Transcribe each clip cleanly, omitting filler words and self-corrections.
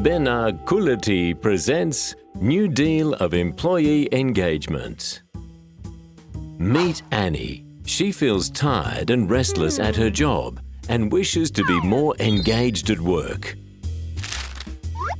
Bernard Coulaty presents New Deal of Employee Engagement. Meet Annie. She feels tired and restless at her job and wishes to be more engaged at work.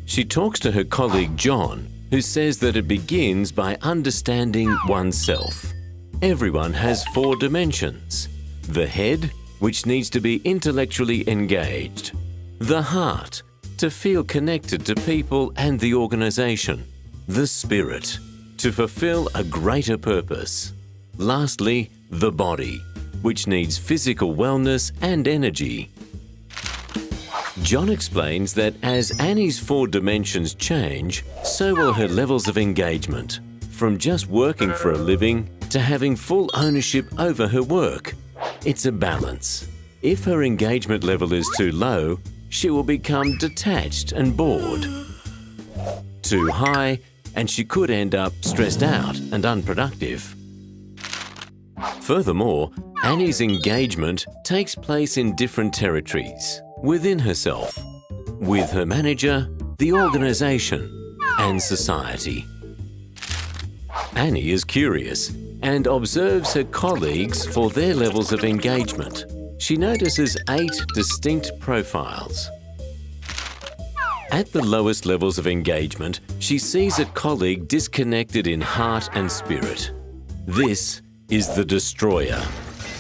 She talks to her colleague John, who says that it begins by understanding oneself. Everyone has 4 dimensions. The head, which needs to be intellectually engaged. The heart, to feel connected to people and the organization. The spirit, to fulfill a greater purpose. Lastly, the body, which needs physical wellness and energy. John explains that as Annie's 4 dimensions change, so will her levels of engagement, from just working for a living to having full ownership over her work. It's a balance. If her engagement level is too low, she will become detached and bored. Too high, and she could end up stressed out and unproductive. Furthermore, Annie's engagement takes place in different territories, within herself, with her manager, the organization, and society. Annie is curious and observes her colleagues for their levels of engagement. She notices 8 distinct profiles. At the lowest levels of engagement, she sees a colleague disconnected in heart and spirit. This is the destroyer,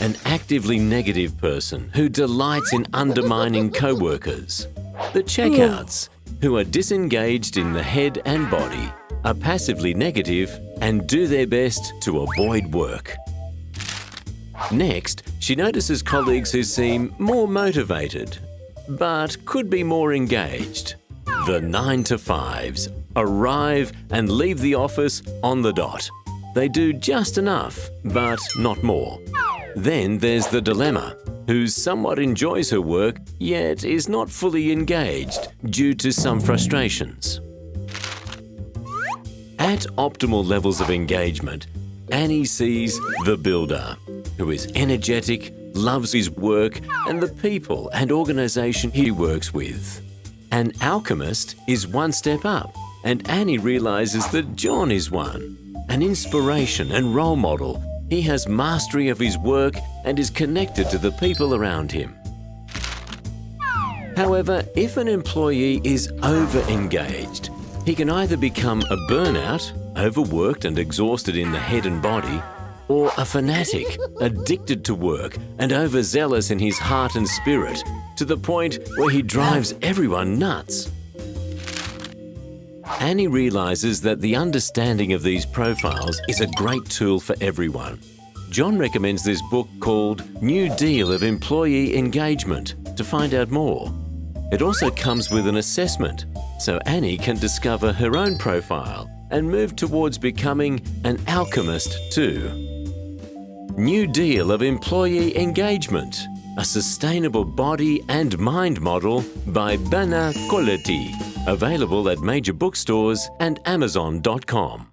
an actively negative person who delights in undermining co-workers. The checkouts, who are disengaged in the head and body, are passively negative and do their best to avoid work. Next, she notices colleagues who seem more motivated, but could be more engaged. The 9-to-5s arrive and leave the office on the dot. They do just enough, but not more. Then there's the dilemma, who somewhat enjoys her work, yet is not fully engaged due to some frustrations. At optimal levels of engagement, Annie sees the builder, who is energetic, loves his work and the people and organization he works with. An alchemist is one step up, and Annie realizes that John is one. An inspiration and role model, he has mastery of his work and is connected to the people around him. However, if an employee is over-engaged, he can either become a burnout, overworked and exhausted in the head and body, or a fanatic, addicted to work and overzealous in his heart and spirit, to the point where he drives everyone nuts. Annie realizes that the understanding of these profiles is a great tool for everyone. John recommends this book called New Deal of Employee Engagement to find out more. It also comes with an assessment, so Annie can discover her own profile and move towards becoming an alchemist too. New Deal of Employee Engagement, a sustainable body and mind model by Bernard Coulaty, available at major bookstores and Amazon.com.